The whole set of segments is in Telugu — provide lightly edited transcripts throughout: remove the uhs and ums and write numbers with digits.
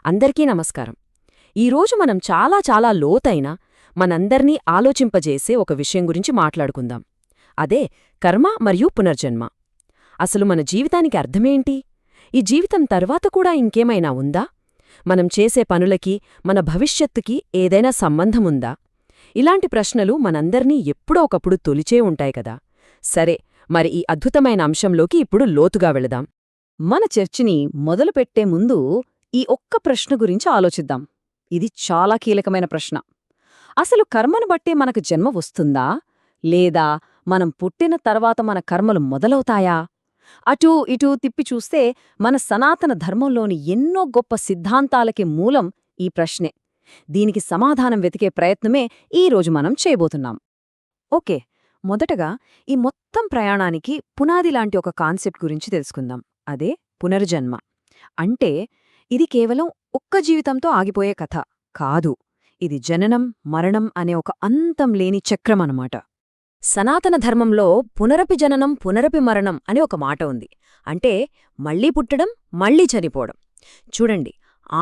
అందరికీ నమస్కారం. ఈరోజు మనం చాలా చాలా లోతైన, మనందర్నీ ఆలోచింపజేసే ఒక విషయం గురించి మాట్లాడుకుందాం. అదే కర్మ మరియు పునర్జన్మ. అసలు మన జీవితానికి అర్థమేంటి? ఈ జీవితం తర్వాత కూడా ఇంకేమైనా ఉందా? మనం చేసే పనులకి, మన భవిష్యత్తుకి ఏదైనా సంబంధముందా? ఇలాంటి ప్రశ్నలు మనందర్నీ ఎప్పుడో ఒకప్పుడు తొలిచే ఉంటాయి కదా. సరే, మరి ఈ అద్భుతమైన అంశంలోకి ఇప్పుడు లోతుగా వెళదాం. మన చర్చని మొదలుపెట్టే ముందు ఈ ఒక్క ప్రశ్న గురించి ఆలోచిద్దాం. ఇది చాలా కీలకమైన ప్రశ్న. అసలు కర్మను బట్టే మనకు జన్మ వస్తుందా? లేదా మనం పుట్టిన తర్వాత మన కర్మలు మొదలవుతాయా? అటూ ఇటూ తిప్పి చూస్తే మన సనాతన ధర్మంలోని ఎన్నో గొప్ప సిద్ధాంతాలకి మూలం ఈ ప్రశ్నే. దీనికి సమాధానం వెతికే ప్రయత్నమే ఈరోజు మనం చేయబోతున్నాం. ఓకే, మొదటగా ఈ మొత్తం ప్రయాణానికి పునాదిలాంటి ఒక కాన్సెప్ట్ గురించి తెలుసుకుందాం. అదే పునర్జన్మ. అంటే ఇది కేవలం ఒక్క జీవితంతో ఆగిపోయే కథ కాదు. ఇది జననం, మరణం అనే ఒక అంతం లేని చక్రమన్నమాట. సనాతన ధర్మంలో పునరపి జననం, పునరపి మరణం అని ఒక మాట ఉంది. అంటే మళ్లీ పుట్టడం, మళ్లీ చనిపోవడం. చూడండి,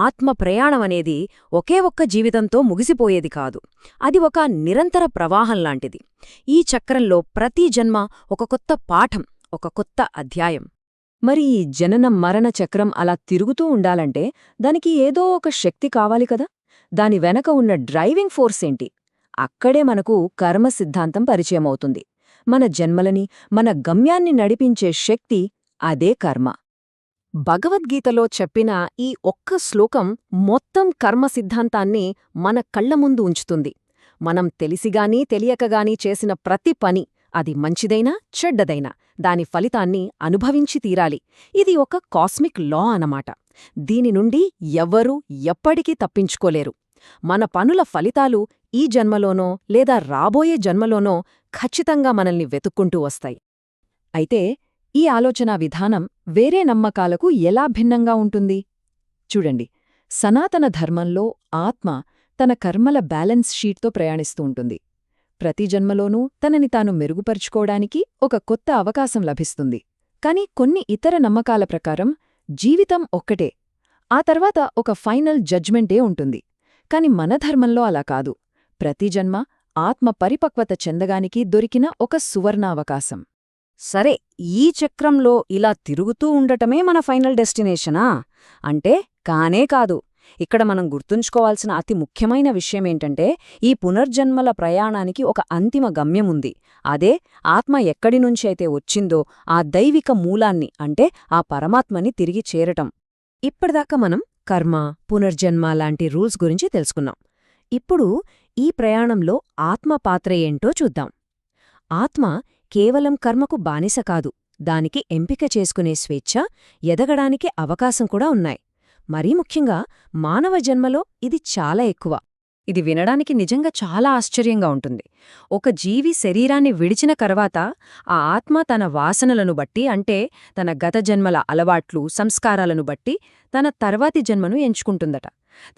ఆత్మ ప్రయాణమనేది ఒకే ఒక్క జీవితంతో ముగిసిపోయేది కాదు. అది ఒక నిరంతర ప్రవాహంలాంటిది. ఈ చక్రంలో ప్రతి జన్మ ఒక కొత్త పాఠం, ఒక కొత్త అధ్యాయం. మరి ఈ జననం మరణ చక్రం అలా తిరుగుతూ ఉండాలంటే దానికి ఏదో ఒక శక్తి కావాలి కదా. దాని వెనక ఉన్న డ్రైవింగ్ ఫోర్స్ ఏంటి? అక్కడే మనకు కర్మ సిద్ధాంతం పరిచయమవుతుంది. మన జన్మలని, మన గమ్యాన్ని నడిపించే శక్తి అదే కర్మ. భగవద్గీతలో చెప్పిన ఈ ఒక్క శ్లోకం మొత్తం కర్మ సిద్ధాంతాన్ని మన కళ్ల ముందు ఉంచుతుంది. మనం తెలిసిగానీ తెలియకగానీ చేసిన ప్రతి పని, అది మంచిదైనా చెడ్డదైనా, దాని ఫలితాన్ని అనుభవించి తీరాలి. ఇది ఒక కాస్మిక్ లా అన్నమాట. దీని నుండి ఎవ్వరూ ఎప్పటికీ తప్పించుకోలేరు. మన పనుల ఫలితాలు ఈ జన్మలోనో లేదా రాబోయే జన్మలోనో ఖచ్చితంగా మనల్ని వెతుక్కుంటూ వస్తాయి. అయితే ఈ ఆలోచనా విధానం వేరే నమ్మకాలకు ఎలా భిన్నంగా ఉంటుంది? చూడండి, సనాతన ధర్మంలో ఆత్మ తన కర్మల బ్యాలెన్స్ షీట్తో ప్రయాణిస్తూ ఉంటుంది. ప్రతి జన్మలోనూ తనని తాను మెరుగుపరుచుకోవడానికి ఒక కొత్త అవకాశం లభిస్తుంది. కాని కొన్ని ఇతర నమ్మకాల ప్రకారం జీవితం ఒక్కటే, ఆ తర్వాత ఒక ఫైనల్ జడ్జ్మెంటే ఉంటుంది. కాని మన ధర్మంలో అలా కాదు. ప్రతి జన్మ ఆత్మ పరిపక్వత చెందగానికి దొరికిన ఒక సువర్ణావకాశం. సరే, ఈ చక్రంలో ఇలా తిరుగుతూ ఉండటమే మన ఫైనల్ డెస్టినేషనా? అంటే కానే కాదు. ఇక్కడ మనం గుర్తుంచుకోవాల్సిన అతి ముఖ్యమైన విషయమేంటంటే, ఈ పునర్జన్మల ప్రయాణానికి ఒక అంతిమ గమ్యముంది. అదే ఆత్మ ఎక్కడినుంచి అయితే వచ్చిందో ఆ దైవిక మూలాన్ని, అంటే ఆ పరమాత్మని తిరిగి చేరటం. ఇప్పటిదాకా మనం కర్మ, పునర్జన్మ లాంటి రూల్స్ గురించి తెలుసుకున్నాం. ఇప్పుడు ఈ ప్రయాణంలో ఆత్మ పాత్ర ఏంటో చూద్దాం. ఆత్మ కేవలం కర్మకు బానిస కాదు. దానికి ఎంపిక చేసుకునే స్వేచ్ఛ, ఎదగడానికి అవకాశం కూడా ఉన్నాయి. మరీ ముఖ్యంగా మానవ జన్మలో ఇది చాలా ఎక్కువ. ఇది వినడానికి నిజంగా చాలా ఆశ్చర్యంగా ఉంటుంది. ఒక జీవి శరీరాన్ని విడిచిన తర్వాత ఆ ఆత్మ తన వాసనలను బట్టి, అంటే తన గత జన్మల అలవాట్లు, సంస్కారాలను బట్టి తన తర్వాతి జన్మను ఎంచుకుంటుందట.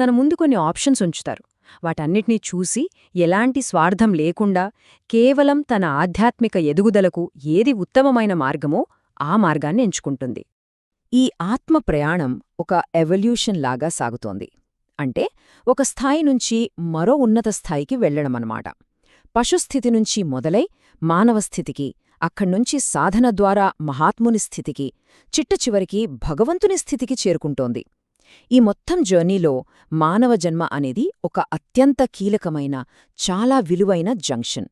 తన ముందు కొన్ని ఆప్షన్స్ ఉంచుతారు. వాటన్నిటినీ చూసి ఎలాంటి స్వార్థం లేకుండా కేవలం తన ఆధ్యాత్మిక ఎదుగుదలకు ఏది ఉత్తమమైన మార్గమో ఆ మార్గాన్ని ఎంచుకుంటుంది. ఈ ఆత్మ ప్రయాణం ఒక ఎవల్యూషన్ లాగా సాగుతోంది. అంటే ఒక స్థాయి నుంచి మరో ఉన్నత స్థాయికి వెళ్లడమన్నమాట. పశుస్థితి నుంచి మొదలై మానవ స్థితికి, అక్కడ్నుంచి సాధన ద్వారా మహాత్ముని స్థితికి, చిట్టచివరికి భగవంతుని స్థితికి చేరుకుంటోంది. ఈ మొత్తం జర్నీలో మానవ జన్మ అనేది ఒక అత్యంత కీలకమైన, చాలా విలువైన జంక్షన్.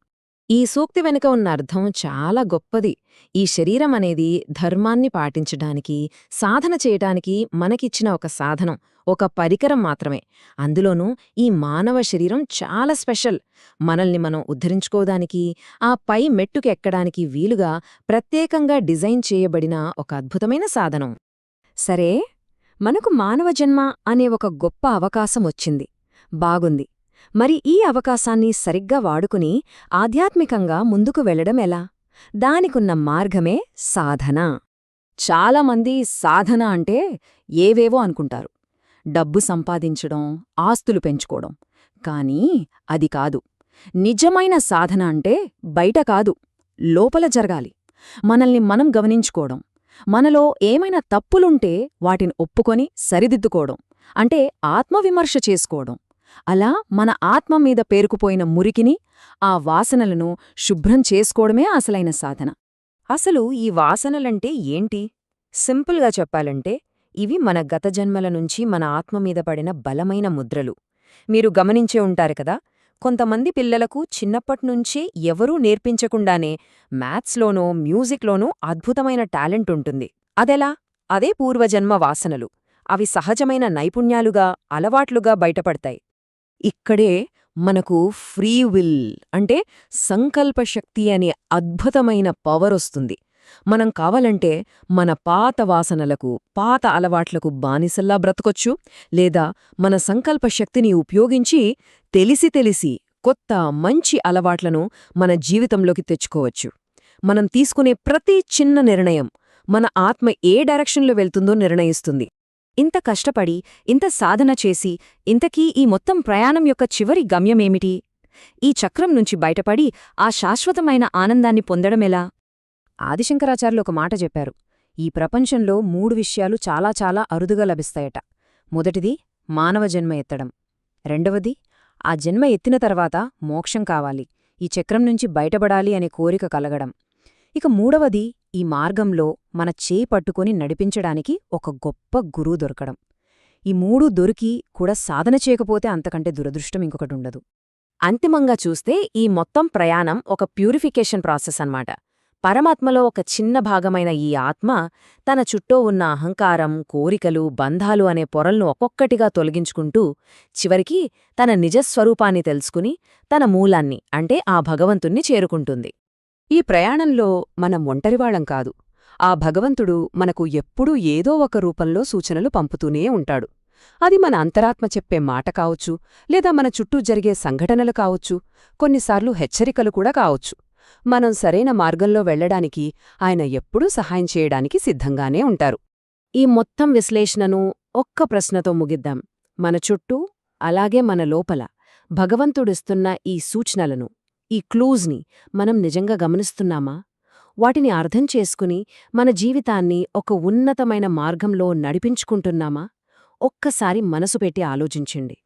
ఈ సూక్తి వెనుక ఉన్న అర్థం చాలా గొప్పది. ఈ శరీరం అనేది ధర్మాన్ని పాటించడానికి, సాధన చేయటానికి మనకిచ్చిన ఒక సాధనం, ఒక పరికరం మాత్రమే. అందులోనూ ఈ మానవ శరీరం చాలా స్పెషల్. మనల్ని మనం ఉద్ధరించుకోవడానికి, ఆ పై మెట్టుకు ఎక్కడానికి వీలుగా ప్రత్యేకంగా డిజైన్ చేయబడిన ఒక అద్భుతమైన సాధనం. సరే, మనకు మానవ జన్మ అనే ఒక గొప్ప అవకాశం వచ్చింది. బాగుంది. మరి ఈ అవకాశాన్ని సరిగ్గా వాడుకుని ఆధ్యాత్మికంగా ముందుకు వెళ్లడం ఎలా? దానికున్న మార్గమే సాధన. చాలామంది సాధన అంటే ఏవేవో అనుకుంటారు. డబ్బు సంపాదించడం, ఆస్తులు పెంచుకోవడం. కానీ అది కాదు. నిజమైన సాధన అంటే బయట కాదు, లోపల జరగాలి. మనల్ని మనం గమనించుకోవడం, మనలో ఏమైనా తప్పులుంటే వాటిని ఒప్పుకొని సరిదిద్దుకోవడం, అంటే ఆత్మవిమర్శ చేసుకోవడం. అలా మన ఆత్మ మీద పేరుకుపోయిన మురికిని, ఆ వాసనలను శుభ్రం చేసుకోవడమే అసలైన సాధన. అసలు ఈ వాసనలంటే ఏంటి? సింపుల్గా చెప్పాలంటే ఇవి మన గత జన్మల నుంచి మన ఆత్మ మీద పడిన బలమైన ముద్రలు. మీరు గమనించే ఉంటారు కదా, కొంతమంది పిల్లలకు చిన్నప్పట్నుంచే ఎవరూ నేర్పించకుండానే మ్యాథ్స్లోనో మ్యూజిక్లోనో అద్భుతమైన టాలెంట్ ఉంటుంది. అదెలా? అదే పూర్వజన్మ వాసనలు. అవి సహజమైన నైపుణ్యాలుగా, అలవాట్లుగా బయటపడతాయి. ఇక్కడే మనకు ఫ్రీ విల్ అంటే సంకల్పశక్తి అనే అద్భుతమైన పవరొస్తుంది. మనం కావాలంటే మన పాత వాసనలకు, పాత అలవాట్లకు బానిసల్లా బ్రతకొచ్చు, లేదా మన సంకల్పశక్తిని ఉపయోగించి తెలిసి కొత్త మంచి అలవాట్లను మన జీవితంలోకి తెచ్చుకోవచ్చు. మనం తీసుకునే ప్రతి చిన్న నిర్ణయం మన ఆత్మ ఏ డైరెక్షన్లో వెళ్తుందో నిర్ణయిస్తుంది. ఇంత కష్టపడి, ఇంత సాధన చేసి, ఇంతకీ ఈ మొత్తం ప్రయాణం యొక్క చివరి గమ్యమేమిటి? ఈ చక్రం నుంచి బయటపడి ఆ శాశ్వతమైన ఆనందాన్ని పొందడమెలా? ఆదిశంకరాచార్యులు ఒక మాట చెప్పారు. ఈ ప్రపంచంలో 3 విషయాలు చాలా చాలా అరుదుగా లభిస్తాయట. మొదటిది మానవ జన్మ ఎత్తడం. రెండవది ఆ జన్మ ఎత్తిన తర్వాత మోక్షం కావాలి, ఈ చక్రం నుంచి బయటపడాలి అనే కోరిక కలగడం. ఇక మూడవది ఈ మార్గంలో మన చేయి పట్టుకొని నడిపించడానికి ఒక గొప్ప గురువు దొరకడం. ఈ 3 దొరికి కూడా సాధన చేయకపోతే అంతకంటే దురదృష్టం ఇంకొకటుండదు. అంతిమంగా చూస్తే ఈ మొత్తం ప్రయాణం ఒక ప్యూరిఫికేషన్ ప్రాసెస్ అన్నమాట. పరమాత్మలో ఒక చిన్న భాగమైన ఈ ఆత్మ తన చుట్టూ ఉన్న అహంకారం, కోరికలు, బంధాలు అనే పొరల్ను ఒక్కొక్కటిగా తొలగించుకుంటూ చివరికి తన నిజస్వరూపాన్ని తెలుసుకుని తన మూలాన్ని అంటే ఆ భగవంతుణ్ణి చేరుకుంటుంది. ఈ ప్రయాణంలో మనం ఒంటరివాళ్లం కాదు. ఆ భగవంతుడు మనకు ఎప్పుడూ ఏదో ఒక రూపంలో సూచనలు పంపుతూనే ఉంటాడు. అది మన అంతరాత్మ చెప్పే మాట కావచ్చు, లేదా మన చుట్టూ జరిగే సంఘటనలు కావచ్చు, కొన్నిసార్లు హెచ్చరికలు కూడా కావచ్చు. మనం సరైన మార్గంలో వెళ్లడానికి ఆయన ఎప్పుడూ సహాయం చేయడానికి సిద్ధంగానే ఉంటారు. ఈ మొత్తం విశ్లేషణను ఒక్క ప్రశ్నతో ముగిద్దాం. మన చుట్టూ, అలాగే మన లోపల భగవంతుడిస్తున్న ఈ సూచనలను, ఈ క్లూజ్ని మనం నిజంగా గమనిస్తున్నామా? వాటిని అర్థం చేసుకుని మన జీవితాన్ని ఒక ఉన్నతమైన మార్గంలో నడిపించుకుంటున్నామా? ఒక్కసారి మనసు పెట్టి ఆలోచించండి.